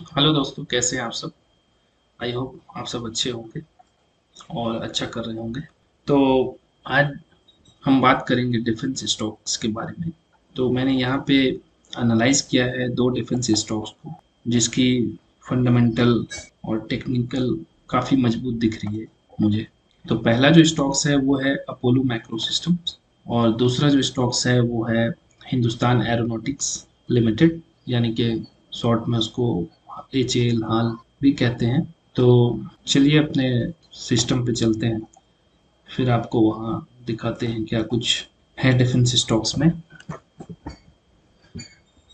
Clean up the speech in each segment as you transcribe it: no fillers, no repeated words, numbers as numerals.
Hello दोस्तों, कैसे हैं आप सब। आई होप आप सब अच्छे होंगे और अच्छा कर रहे होंगे। तो आज हम बात करेंगे डिफेंस स्टॉक्स के बारे में। तो मैंने यहाँ पे एनालाइज किया है दो डिफेंस स्टॉक्स को, जिसकी फंडामेंटल और टेक्निकल काफ़ी मजबूत दिख रही है मुझे। तो पहला जो स्टॉक्स है वो है अपोलो मैक्रो सिस्टम्स, और दूसरा जो स्टॉक्स है वो है हिंदुस्तान एरोनॉटिक्स लिमिटेड, यानी कि शॉर्ट में उसको HAL हाल भी कहते हैं। तो चलिए अपने सिस्टम पे चलते हैं, फिर आपको वहाँ दिखाते हैं क्या कुछ है डिफेंस स्टॉक्स में।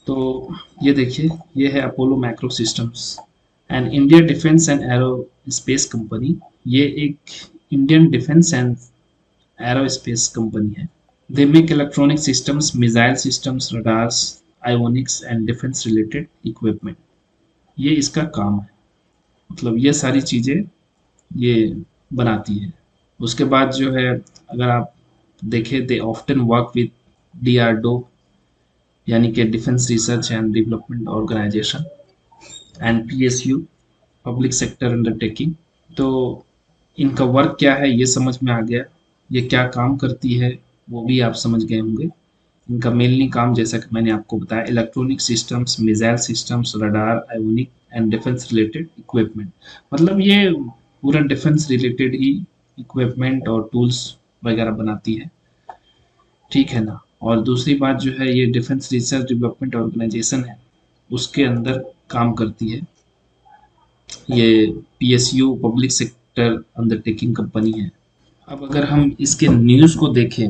तो ये देखिए, ये है Apollo Micro Systems and India defence and aerospace company. ये एक Indian defence and aerospace company है। They make electronic systems, missile systems, radars, avionics and defence related equipment. ये इसका काम है, मतलब ये सारी चीज़ें ये बनाती है। उसके बाद जो है, अगर आप देखें, they often work with DRDO, यानी कि defence research and development organisation, and PSU, public sector undertaking. तो इनका वर्क क्या है ये समझ में आ गया। ये क्या काम करती है वो भी आप समझ गए होंगे। इनका मेनली काम, जैसा कि मैंने आपको बताया, electronic systems, missile systems, radar, ionic and defence related equipment. मतलब ये पूरा डिफेंस रिलेटेड ही इक्विपमेंट और टूल्स वगैरह बनाती है, ठीक है ना। और दूसरी बात जो है, ये डिफेंस रिसर्च डेवलपमेंट ऑर्गेनाइजेशन है, उसके अंदर काम करती है। ये PSU, public sector undertaking company है। अब अगर हम इसके न्यूज़ को देखें,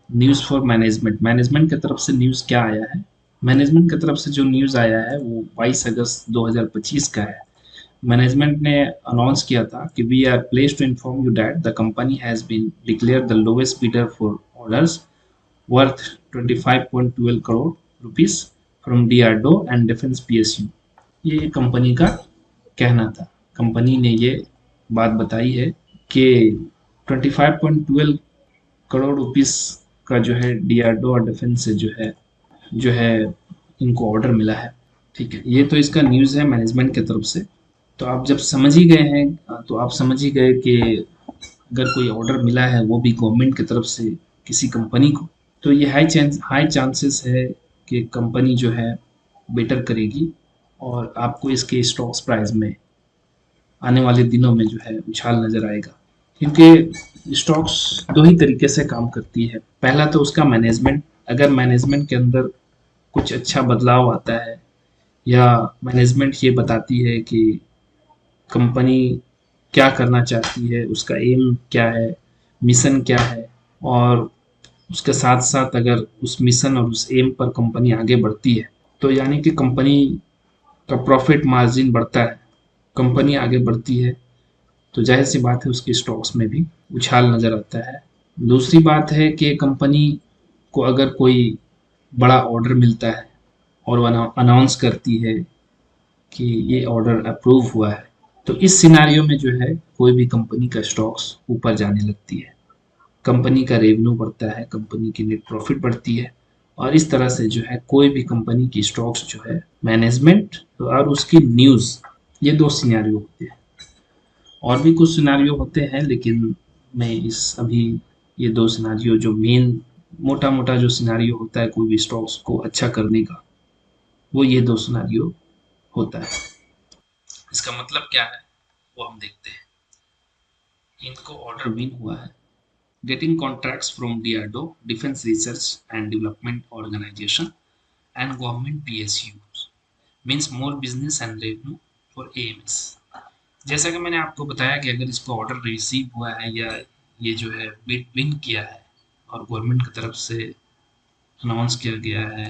न्यूज़ फॉर मैनेजमेंट, मैनेजमेंट की तरफ से न्यूज़ क्या आया है। मैनेजमेंट की तरफ से जो न्यूज़ आया है वो 22 अगस्त 2025 का है। मैनेजमेंट ने अनाउंस किया था कि we are placed to inform you that the company has been declare the lowest bidder for orders worth 25.12 crore rupees from DRDO and defence PSU। ये कंपनी का कहना था। कंपनी ने ये बात बताई है कि 25.12 करोड़ रुपीस का जो है DRDO और डिफेंस से जो है इनको ऑर्डर मिला है। ठीक है, ये तो इसका न्यूज़ है मैनेजमेंट की तरफ से। तो आप जब समझ ही गए हैं, तो आप समझ ही गए कि अगर कोई ऑर्डर मिला है वो भी गवर्नमेंट की तरफ से किसी कंपनी को, तो ये हाई चांसेस है कि कंपनी जो है बेटर करेगी, और आपको इसके स्टॉक्स प्राइस में आने वाले दिनों में जो है उछाल नजर आएगा। क्योंकि स्टॉक्स दो ही तरीके से काम करती है। पहला तो उसका मैनेजमेंट, अगर मैनेजमेंट के अंदर कुछ अच्छा बदलाव आता है, या मैनेजमेंट ये बताती है कि कंपनी क्या करना चाहती है, उसका एम क्या है, मिशन क्या है, और उसके साथ साथ अगर उस मिशन और उस एम पर कंपनी आगे बढ़ती है, तो यानी कि कंपनी का प्रॉफिट मार्जिन बढ़ता है, कंपनी आगे बढ़ती है, तो जाहिर सी बात है उसके स्टॉक्स में भी उछाल नजर आता है। दूसरी बात है कि कंपनी को अगर कोई बड़ा ऑर्डर मिलता है और वो अनाउंस करती है कि ये ऑर्डर अप्रूव हुआ है, तो इस सिनारियो में जो है कोई भी कंपनी का स्टॉक्स ऊपर जाने लगती है, कंपनी का रेवेन्यू बढ़ता है, कंपनी की नेट प्रॉफिट बढ़ती है, और इस तरह से जो है कोई भी कंपनी की स्टॉक्स जो है, मैनेजमेंट और उसकी न्यूज़, ये दो सिनेरियो होते हैं। और भी कुछ सिनेरियो होते हैं, लेकिन मैं इस अभी ये दो सिनेरियो जो मेन, मोटा मोटा जो सिनेरियो होता है कोई भी स्टॉक्स को अच्छा करने का, वो ये दो सिनेरियो होता है। इसका मतलब क्या है वो हम देखते हैं। इनको ऑर्डर विन हुआ है, getting contracts from DRDO, Defense Research and Development Organization, and government PSUs, means more business and revenue for AMS। जैसा कि मैंने आपको बताया कि अगर इसको ऑर्डर रिसीव हुआ है, या ये जो है बिड विन किया है और गवर्नमेंट की तरफ से अनाउंस किया गया है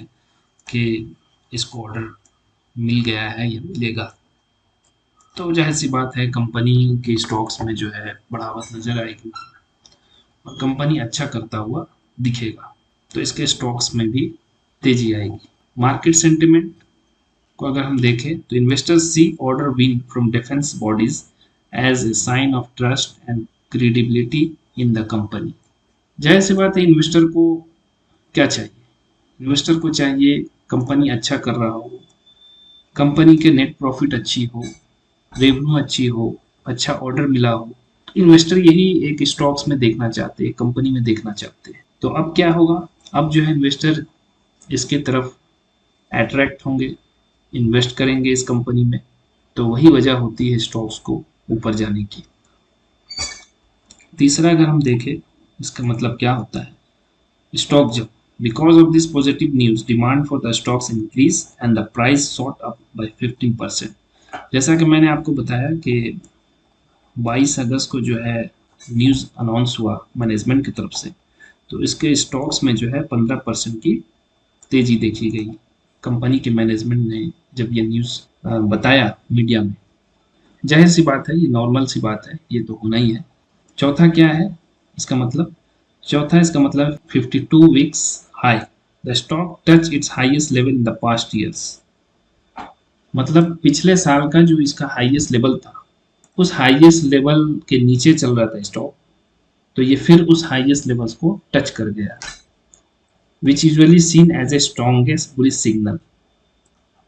कि इसको ऑर्डर मिल गया है या मिलेगा, तो जाहिर सी बात है कंपनी के स्टॉक्स में जो है बढ़ावत नजर आएगी, और कंपनी अच्छा करता हुआ दिखेगा, तो इसके स्टॉक्स में भी तेजी आएगी। मार्केट सेंटिमेंट को अगर हम देखें, तो investors see order win from defence bodies as a sign of trust and credibility in the company. जाहिर सी बात है, इन्वेस्टर को क्या चाहिए, इन्वेस्टर को चाहिए कंपनी अच्छा कर रहा हो, कंपनी के नेट प्रॉफिट अच्छी हो, रेवेन्यू अच्छी हो, अच्छा ऑर्डर मिला हो, तो इन्वेस्टर यही एक स्टॉक्स में देखना चाहते हैं, कंपनी में देखना चाहते हैं। तो अब क्या होगा, अब जो है इन्वेस्टर इसके तरफ अट्रैक्ट होंगे, इन्वेस्ट करेंगे इस कंपनी में। तो वही वजह होती है स्टॉक्स को ऊपर जाने की। तीसरा अगर हम देखें, इसका मतलब क्या होता है, स्टॉक जब because of this positive news demand for the stocks increase and the price shot up by 15%। जैसा कि मैंने आपको बताया कि 22 अगस्त को जो है न्यूज अनाउंस हुआ मैनेजमेंट की तरफ से, तो इसके स्टॉक्स में जो है 15% की तेजी देखी गई। कंपनी के मैनेजमेंट ने जब ये न्यूज बताया मीडिया में, जाहिर सी बात है, ये नॉर्मल सी बात है, ये तो होना ही है। चौथा क्या है इसका मतलब, चौथा इसका मतलब 52 weeks high, the stock touch it's highest level in the past years. मतलब पिछले साल का जो इसका हाईएस्ट लेवल था, उस हाईएस्ट लेवल के नीचे चल रहा था स्टॉक, तो ये फिर उस हाईएस्ट लेवल्स को टच कर गया, which usually seen as a strongest bullish signal.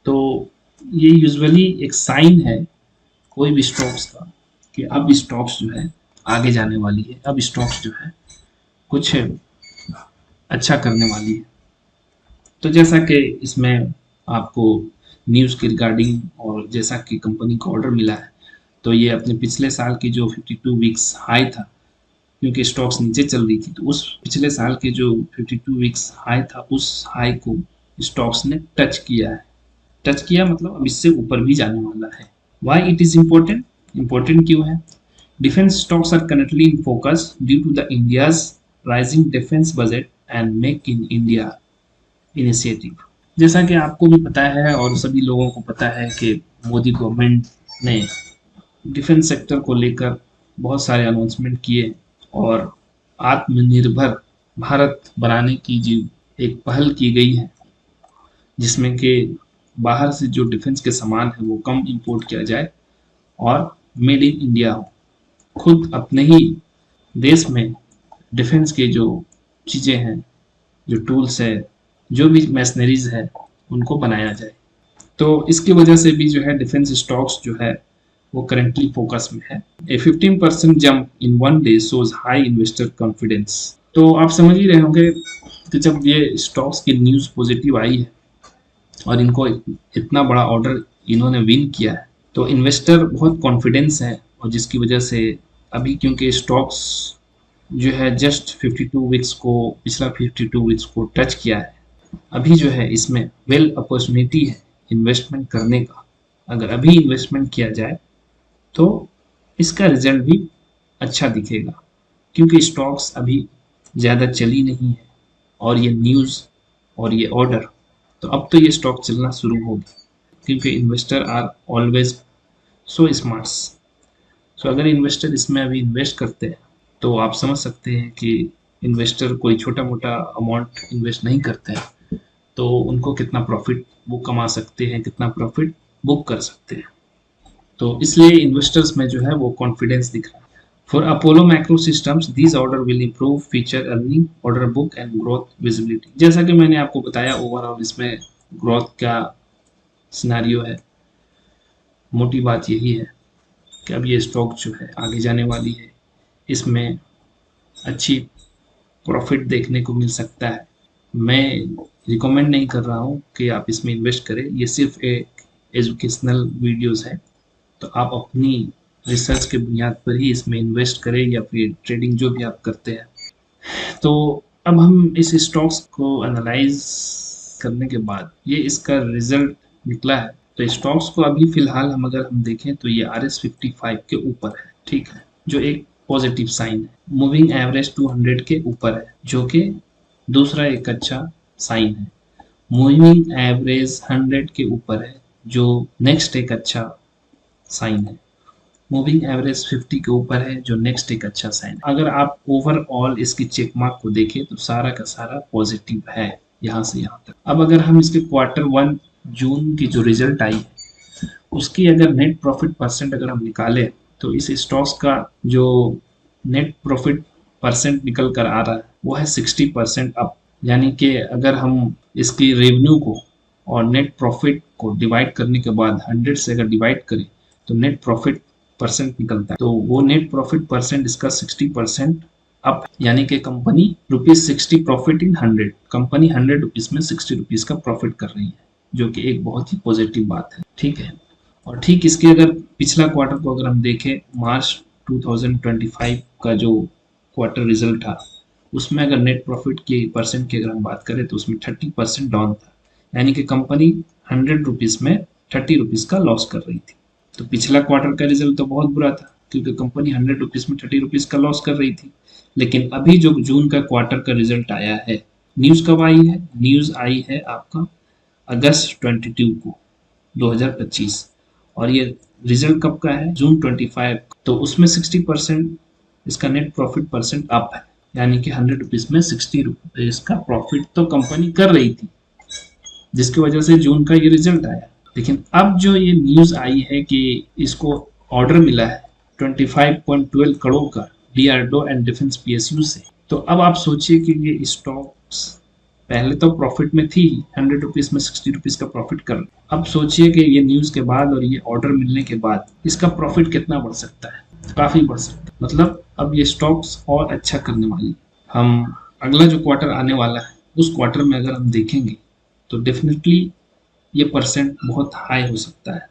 तो ये यूजुअली एक साइन है कोई भी स्टॉक्स का कि अब स्टॉक्स जो है आगे जाने वाली है, अब स्टॉक्स जो है कुछ अच्छा करने वाली है। तो जैसा कि इसमें आपको न्यूज़ के रिगार्डिंग और जैसा कि कंपनी को ऑर्डर मिला है, तो ये अपने पिछले साल की जो 52 वीक्स हाई था, क्योंकि स्टॉक्स नीचे चल रही थी, तो उस पिछले साल के जो 52 वीक्स हाई था, उस हाई को स्टॉक्स ने टच किया है। टच किया मतलब अब इससे ऊपर भी जाने वाला है। Why it is important, important क्यों है? Defence stocks are currently in focus due to the India's rising defence budget and make in India initiative. जैसा कि आपको भी पता है और सभी लोगों को पता है कि मोदी गवर्नमेंट ने डिफेंस सेक्टर को लेकर बहुत सारे अनाउंसमेंट किए और आत्मनिर्भर भारत बनाने की जो एक पहल की गई है, जिसमें कि बाहर से जो डिफेंस के सामान है वो कम इंपोर्ट किया जाए और मेड इन इंडिया हो। खुद अपने ही देश में डिफेंस के जो चीज़ें हैं, जो टूल्स है, जो भी मशीनरीज है, उनको बनाया जाए। तो इसकी वजह से भी जो है डिफेंस स्टॉक्स जो है वो करेंटली फोकस में है। ए 15% jump in one day shows high investor confidence. तो आप समझ ही रहे होंगे कि जब ये स्टॉक्स की न्यूज़ पॉजिटिव आई है और इनको इतना बड़ा ऑर्डर इन्होंने विन किया है, तो इन्वेस्टर बहुत कॉन्फिडेंस है, और जिसकी वजह से अभी क्योंकि स्टॉक्स जो है जस्ट 52 वीक्स को, पिछला 52 वीक्स को टच किया है, अभी जो है इसमें वेल अपॉर्चुनिटी है इन्वेस्टमेंट करने का। अगर अभी इन्वेस्टमेंट किया जाए तो इसका रिजल्ट भी अच्छा दिखेगा, क्योंकि स्टॉक्स अभी ज़्यादा चली नहीं है और ये न्यूज़ और ये ऑर्डर, तो अब तो ये स्टॉक चलना शुरू होगी, क्योंकि investor are always so smarts. So अगर इन्वेस्टर इसमें अभी इन्वेस्ट करते हैं तो आप समझ सकते हैं कि इन्वेस्टर कोई छोटा मोटा अमाउंट इन्वेस्ट नहीं करते हैं, तो उनको कितना प्रॉफिट वो कमा सकते हैं, कितना प्रॉफिट बुक कर सकते हैं। तो इसलिए इन्वेस्टर्स में जो है वो कॉन्फिडेंस दिख रहा है। For Apollo Micro systems this order will improve feature earning, order book and growth visibility. जैसा कि मैंने आपको बताया, ओवरऑल इसमें ग्रोथ का सिनेरियो है। मोटी बात यही है कि अब ये स्टॉक जो है आगे जाने वाली है, इसमें अच्छी प्रॉफिट देखने को मिल सकता है। मैं रिकमेंड नहीं कर रहा हूँ कि आप इसमें इन्वेस्ट करें, ये सिर्फ एक एजुकेशनल वीडियोस है, तो आप अपनी रिसर्च के बुनियाद पर ही इसमें इन्वेस्ट करें या फिर ट्रेडिंग जो भी आप करते हैं। तो अब हम इस स्टॉक्स को एनालाइज करने के बाद ये इसका रिजल्ट निकला है, तो स्टॉक्स को अभी फिलहाल हम देखें तो ये RS55 के ऊपर है, ठीक है, जो एक पॉजिटिव साइन है। मूविंग एवरेज 200 के ऊपर है, जो कि दूसरा एक अच्छा साइन है। मूविंग एवरेज 100 के ऊपर है, जो नेक्स्ट एक अच्छा साइन है। मूविंग एवरेज 50 के ऊपर है, जो नेक्स्ट एक अच्छा साइन है। अगर आप ओवरऑल इसकी चेक मार्क को देखें तो सारा का सारा पॉजिटिव है यहाँ से यहाँ तक। अब अगर हम इसके Q1 जून की जो रिजल्ट आई है, उसकी अगर नेट प्रॉफिट परसेंट अगर हम निकालें, तो इस स्टॉक्स का जो नेट प्रॉफिट परसेंट निकल कर आ रहा है वो है 60% अप। यानी कि अगर हम इसकी रेवेन्यू को और नेट प्रॉफिट को डिवाइड करने के बाद 100 से अगर डिवाइड करें तो नेट प्रॉफिट परसेंट निकलता है। तो वो नेट प्रॉफिट परसेंट इसका 60% अप, यानी कि company ₹60 profit in 100, company 100 rupees में 60 रुपीज का प्रॉफिट कर रही है, जो कि एक बहुत ही पॉजिटिव बात है। ठीक है, और ठीक इसके अगर पिछला क्वार्टर को अगर हम देखें, मार्च 2025 का जो क्वार्टर रिजल्ट था, उसमें अगर नेट प्रॉफिट की परसेंट की अगर हम बात करें तो उसमें 30% डाउन था, यानी कि कंपनी 100 रुपीज में 30 रुपीज का लॉस कर रही थी। तो पिछला क्वार्टर का रिजल्ट तो बहुत बुरा था, क्योंकि कंपनी 100 रुपीज में 30 रुपीज का लॉस कर रही थी। लेकिन अभी जो जून का क्वार्टर का रिजल्ट आया है, न्यूज कब आई है? न्यूज आई है आपका अगस्त 22 को 2025, और ये रिजल्ट कब का है? जून 25। तो उसमें 60% इसका नेट प्रॉफिट परसेंट अप है, यानी कि 100 रुपीज में 60 रुपीज का प्रॉफिट तो कंपनी कर रही थी, जिसकी वजह से जून का ये रिजल्ट आया। लेकिन अब जो ये न्यूज आई है कि इसको ऑर्डर मिला है 25.12 करोड़ का डीआरडीओ एंड डिफेंस पीएसयू से, तो अब आप सोचिए कि ये स्टॉक्स पहले तो प्रॉफिट में थी, 100 रुपीज में 60 रुपीज का प्रॉफिट कर, अब सोचिए कि ये न्यूज के बाद और ये ऑर्डर मिलने के बाद इसका प्रॉफिट कितना बढ़ सकता है? काफी बढ़ सकता है। मतलब अब ये स्टॉक्स और अच्छा करने वाली। हम अगला जो क्वार्टर आने वाला है, उस क्वार्टर में अगर हम देखेंगे तो डेफिनेटली ये परसेंट बहुत हाई हो सकता है।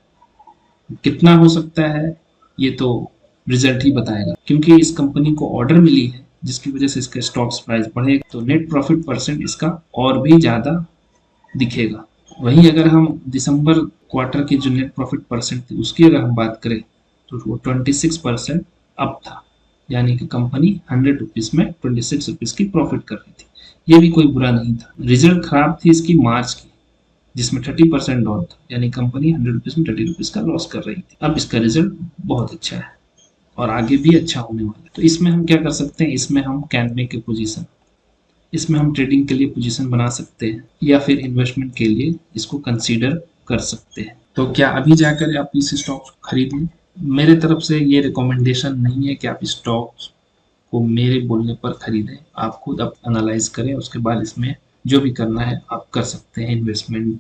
कितना हो सकता है ये तो रिजल्ट ही बताएगा, क्योंकि इस कंपनी को ऑर्डर मिली है जिसकी वजह से इसका स्टॉक्स प्राइस बढ़ेगा, तो नेट प्रॉफिट परसेंट इसका और भी ज्यादा दिखेगा। वहीं अगर हम दिसंबर क्वार्टर की जो नेट प्रॉफिट परसेंट थी उसकी अगर हम बात करें तो वो 26% अप था, यानी कि कंपनी 100 रुपीज में 26 रुपीज की प्रॉफिट कर रही थी। ये भी कोई बुरा नहीं था। रिजल्ट खराब थी इसकी मार्च की, जिसमें 30% डाउन था, यानी कंपनी 100 रुपीज में 30 रुपीज का लॉस कर रही थी। अब इसका रिजल्ट बहुत अच्छा है और आगे भी अच्छा होने वाला है। तो इसमें हम क्या कर सकते हैं? इसमें हम कैन मेक ए पोजीशन, इसमें हम ट्रेडिंग के लिए पोजीशन बना सकते हैं या फिर इन्वेस्टमेंट के लिए इसको कंसीडर कर सकते हैं। तो क्या अभी जाकर आप इस स्टॉक खरीद लें? मेरे तरफ से ये रिकमेंडेशन नहीं है कि आप स्टॉक्स को मेरे बोलने पर खरीदें। आप खुद अब एनालाइज करें, उसके बाद इसमें जो भी करना है आप कर सकते हैं, इन्वेस्टमेंट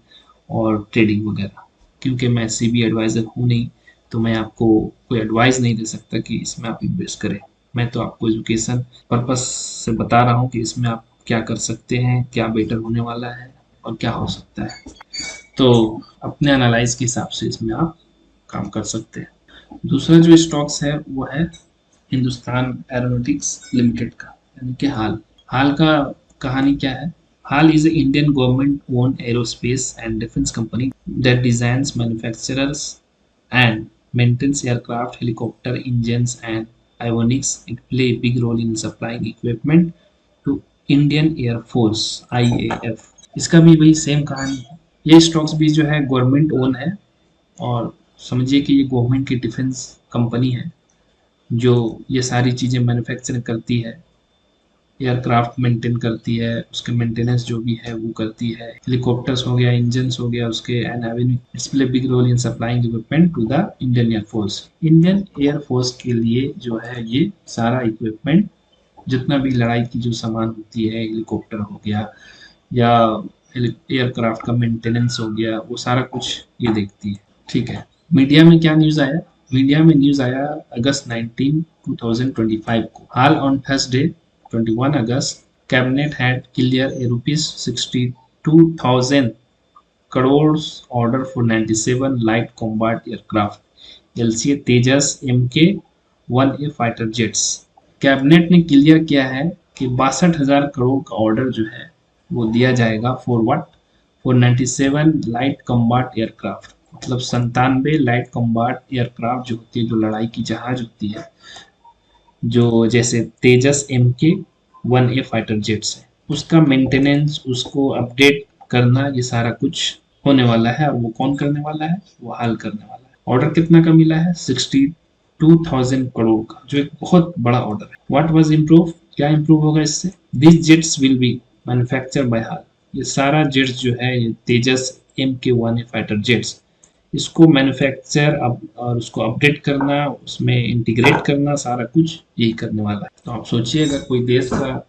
और ट्रेडिंग वगैरह। क्योंकि मैं सीबी एडवाइज़र हूँ नहीं, तो मैं आपको कोई एडवाइस नहीं दे सकता कि इसमें आप इन्वेस्ट करें। मैं तो आपको एजुकेशन पर्पस से बता रहा हूँ कि इसमें आप क्या कर सकते हैं, क्या बेटर होने वाला है और क्या हो सकता है। तो अपने एनालाइज के हिसाब से इसमें आप काम कर सकते हैं। दूसरा जो स्टॉक्स है वो है हिंदुस्तान एरोनॉटिक्स लिमिटेड का, यानी कि हाल। हाल का कहानी क्या है? HAL is an Indian government-owned aerospace and defense company that designs, manufactures, and maintains aircraft, helicopter engines, and avionics. It play a big role in supplying equipment to Indian Air Force (IAF). इसका भी वही same कहानी है। ये stocks भी जो है government own है, और समझिए कि ये गवर्नमेंट की डिफेंस कंपनी है जो ये सारी चीज़ें मैन्युफैक्चर करती है, एयरक्राफ्ट मेंटेन करती है, उसके मेंटेनेंस जो भी है वो करती है, हेलीकॉप्टर्स हो गया, इंजन्स हो गया उसके, and having its play big role in supplying equipment to the Indian air force. Indian air force के लिए जो है ये सारा इक्विपमेंट, जितना भी लड़ाई की जो सामान होती है, हेलीकॉप्टर हो गया या एयरक्राफ्ट का मेंटेनेंस हो गया, वो सारा कुछ ये देखती है। ठीक है, मीडिया में क्या न्यूज़ आया? मीडिया में न्यूज़ आया अगस्त 19, 2025 को। हाल on Thursday 21 August, Cabinet had cleared a rupees 62,000 crores order for 97 light combat aircraft, LCA Tejas Mk-1A fighter jets। Cabinet ने क्लियर किया है कि 62,000 करोड़ का ऑर्डर जो है वो दिया जाएगा for what? For 97 light कम्बाट aircraft, मतलब 97 लाइट कम्बाट एयरक्राफ्ट जो होती है, जो लड़ाई की जहाज होती है, जो जैसे तेजस Mk-1A फाइटर जेट्स है, उसका मेंटेनेंस, उसको अपडेट करना, ये सारा कुछ होने वाला है। और वो कौन करने वाला है? वो हाल करने वाला है। ऑर्डर कितना का मिला है? 62,000 करोड़ का, जो एक बहुत बड़ा ऑर्डर है। What was improve? क्या इम्प्रूव होगा इससे? This jets will be manufactured by HAL. ये सारा जेट्स जो है, ये तेजस Mk-1A फाइटर जेट्स, इसको मैन्युफैक्चर और उसको अपडेट करना, उसमें इंटीग्रेट करना, सारा कुछ यही करने वाला है। तो आप सोचिए, अगर कोई देश का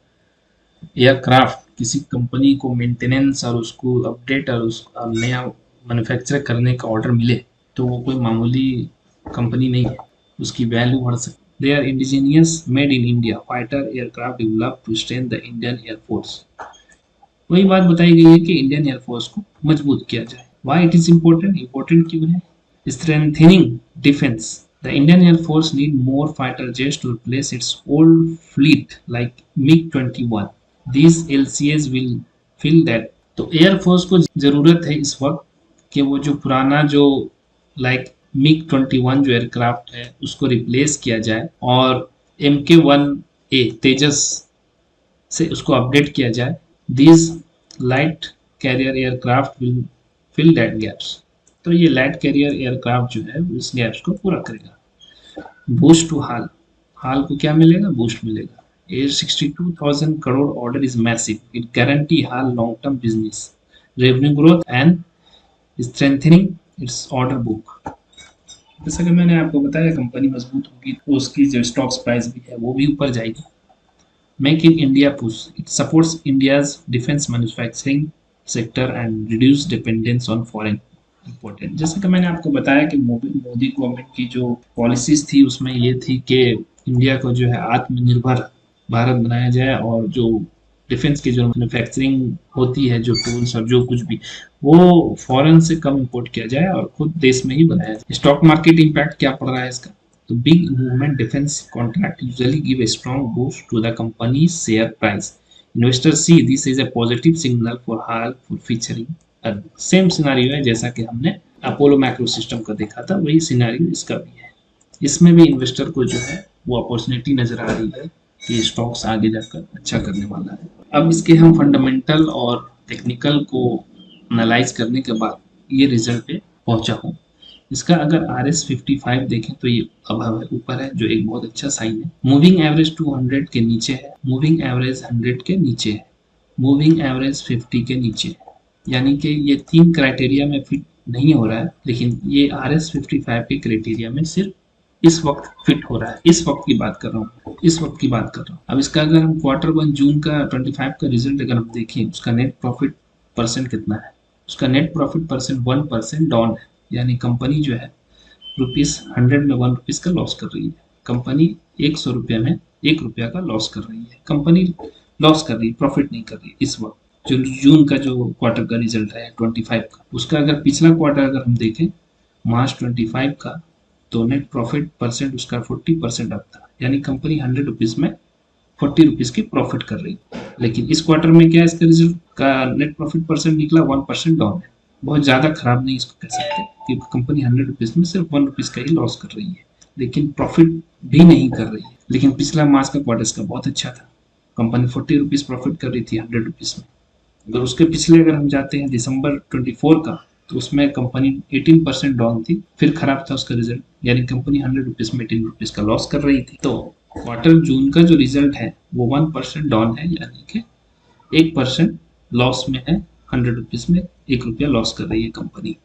एयरक्राफ्ट किसी कंपनी को मेंटेनेंस और उसको अपडेट और उसका नया मैन्युफैक्चर करने का ऑर्डर मिले तो वो कोई मामूली कंपनी नहीं है, उसकी वैल्यू बढ़ सकती। They are indigenous made in India fighter aircraft develop to strengthen the Indian air force. वही बात बताई गई है कि इंडियन एयरफोर्स को मजबूत किया जाए। Y it is important, important क्यों है? strengthening defense. The Indian Air Force need more fighter jets to replace its old fleet like MiG-21. These LCAs will fill that. तो एयर फोर्स को जरूरत है इस वक्त कि वो जो पुराना जो लाइक MiG-21 जो एयरक्राफ्ट है उसको रिप्लेस किया जाए और MK-1A तेजस से उसको अपडेट किया जाए। These light carrier aircraft will fill that gaps. तो ये लाइट कैरियर एयरक्राफ्ट जो है इस गैप्स को पूरा करेगा। बूस्ट टू हाल, हाल को क्या मिलेगा? बूस्ट मिलेगा। ये 62,000 crore order is massive, it guarantee hall long term business revenue growth and strengthening it's order book. जैसा कि मैंने आपको बताया कंपनी मजबूत होगी तो उसकी जो स्टॉक्स प्राइस भी है वो भी ऊपर जाएगी। Make in India push. It supports India's defense manufacturing sector and reduce dependence on foreign important। जैसे कि मैंने आपको बताया कि मोदी गवर्नमेंट की जो पॉलिसीज थी उसमें ये थी कि इंडिया को जो है आत्मनिर्भर भारत बनाया जाए और जो डिफेंस की जो मैन्युफैक्चरिंग होती है जो टूल्स और जो कुछ भी वो फॉरेन से कम इंपोर्ट किया जाए और खुद देश में ही बनाया जाए। स्टॉक मार्केट इम्पैक्ट क्या पड़ रहा है इसका? तो big movement defense contract usually give a strong boost to the company's share price. Investors see this is a positive signal for HAL for featuring earnings। Same scenario है जैसा कि हमने अपोलो मैक्रो सिस्टम का देखा था, वही scenario इसका भी है। इसमें भी इन्वेस्टर को जो है वो अपॉर्चुनिटी नजर आ रही है कि स्टॉक्स आगे जाकर अच्छा करने वाला है। अब इसके हम फंडामेंटल और टेक्निकल को एनालाइज करने के बाद ये रिजल्ट पे पहुंचा हूँ। इसका अगर RS55 देखें तो ये अभाव है, ऊपर है जो एक बहुत अच्छा साइन है। मूविंग एवरेज 200 के नीचे है, मूविंग एवरेज 100 के नीचे है, मूविंग एवरेज 50 के नीचे है। यानी कि ये तीन क्राइटेरिया में फिट नहीं हो रहा है, लेकिन ये RS55 के क्राइटेरिया में सिर्फ इस वक्त फिट हो रहा है। इस वक्त की बात कर रहा हूँ, इस वक्त की बात कर रहा हूँ। अब इसका अगर हम Q1 जून का 25 का रिजल्ट अगर हम देखें, उसका नेट प्रॉफिट परसेंट कितना है? उसका नेट प्रॉफिट परसेंट 1% डाउन है। यानी कंपनी जो है ₹100 में ₹1 का लॉस कर रही है। कंपनी 100 रुपये में ₹1 का लॉस कर रही है। कंपनी लॉस कर रही है, प्रॉफिट नहीं कर रही है इस वक्त। जो जून का जो क्वार्टर का रिजल्ट है 25 का, उसका अगर पिछला क्वार्टर अगर हम देखें मार्च 25 का, तो नेट प्रॉफिट परसेंट उसका 40% अप था। यानी कंपनी ₹100 में ₹40 की प्रॉफिट कर रही है। लेकिन इस क्वार्टर में क्या इसका रिजल्ट का नेट प्रॉफिट परसेंट निकला 1% डाउन है। बहुत ज़्यादा खराब नहीं इसको कह सकते क्योंकि कंपनी ₹100 में सिर्फ ₹1 का ही लॉस कर रही है, लेकिन प्रॉफिट भी नहीं कर रही है। लेकिन पिछला मार्च का क्वार्टर इसका बहुत अच्छा था, कंपनी ₹40 प्रॉफिट कर रही थी ₹100 में। अगर उसके पिछले अगर हम जाते हैं दिसंबर 24 का, तो उसमें कंपनी 18% डाउन थी, फिर खराब था उसका रिजल्ट। यानी कंपनी ₹100 में ₹18 का लॉस कर रही थी। तो क्वार्टर जून का जो रिजल्ट है वो 1% डाउन है, यानी कि 1% लॉस में है। ₹100 में ₹1 लॉस कर रही है कंपनी।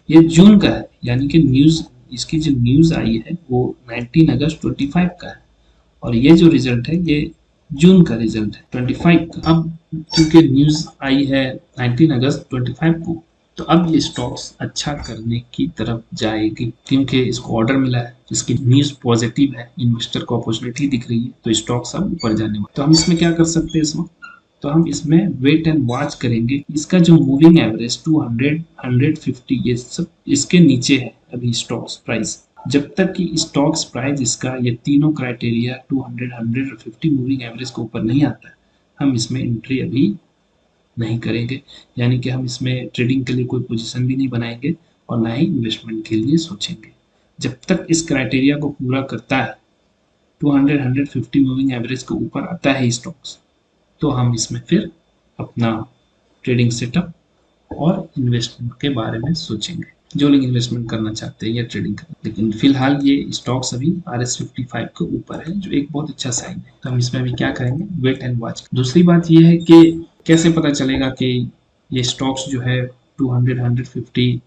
ये जून का है, यानी कि न्यूज इसकी जो न्यूज आई है वो 19 अगस्त 25 का है और ये जो रिजल्ट है ये जून का रिजल्ट है 25 का। अब क्योंकि न्यूज आई है 19 अगस्त 25 को, तो अब ये स्टॉक्स अच्छा करने की तरफ जाएगी क्योंकि इसको ऑर्डर मिला है, इसकी न्यूज पॉजिटिव है, इन्वेस्टर को अपॉर्चुनिटी दिख रही है, तो स्टॉक्स अब ऊपर जाने वाले। तो हम इसमें क्या कर सकते हैं इस वक्त? तो हम इसमें वेट एंड वॉच करेंगे। इसका जो मूविंग एवरेज 200, 150 ये सब इसके नीचे है अभी स्टॉक्स प्राइस। जब तक कि स्टॉक्स प्राइस इसका ये तीनों क्राइटेरिया 200, 100 और 50 मूविंग एवरेज के ऊपर नहीं आता है, हम इसमें एंट्री अभी नहीं करेंगे। यानी कि हम इसमें ट्रेडिंग के लिए कोई पोजीशन भी नहीं बनाएंगे और ना ही इन्वेस्टमेंट के लिए सोचेंगे। जब तक इस क्राइटेरिया को पूरा करता है, 200, 150 मूविंग एवरेज के ऊपर आता है स्टॉक्स, तो हम इसमें फिर अपना ट्रेडिंग सेटअप और इन्वेस्टमेंट के बारे में सोचेंगे, जो लोग इन्वेस्टमेंट करना चाहते हैं या ट्रेडिंग करना। लेकिन फिलहाल ये स्टॉक्स अभी RS55 के ऊपर है, जो एक बहुत अच्छा साइन है। तो हम इसमें अभी क्या करेंगे? Wait and watch. दूसरी बात ये है कि कैसे पता चलेगा कि ये स्टॉक्स जो है 200, 150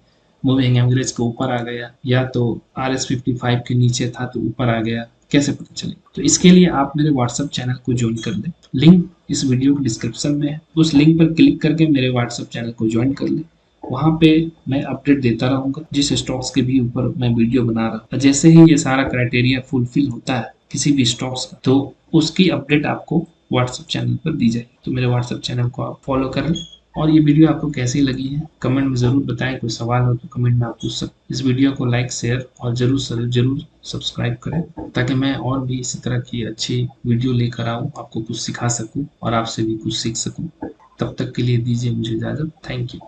मूविंग एवरेज के ऊपर आ गया, या तो RS55 के नीचे था तो ऊपर आ गया, कैसे पता चलेगा? तो इसके लिए आप मेरे व्हाट्सएप चैनल को ज्वाइन कर लें। लिंक इस वीडियो के डिस्क्रिप्शन में है। उस लिंक पर क्लिक करके मेरे व्हाट्सएप चैनल को ज्वाइन कर लें। वहाँ पे मैं अपडेट देता रहूंगा जिस स्टॉक्स के भी ऊपर मैं वीडियो बना रहा हूँ। जैसे ही ये सारा क्राइटेरिया फुलफिल होता है किसी भी स्टॉक्स का, तो उसकी अपडेट आपको व्हाट्सएप चैनल पर दी जाएगी। तो मेरे व्हाट्सएप चैनल को आप फॉलो कर लें। और ये वीडियो आपको कैसी लगी है कमेंट में ज़रूर बताएं। कोई सवाल हो तो कमेंट में आप पूछ सकते। इस वीडियो को लाइक शेयर और जरूर सब्सक्राइब करें ताकि मैं और भी इसी तरह की अच्छी वीडियो लेकर आऊँ, आपको कुछ सिखा सकूँ और आपसे भी कुछ सीख सकूँ। तब तक के लिए दीजिए मुझे इजाज़त। Thank you.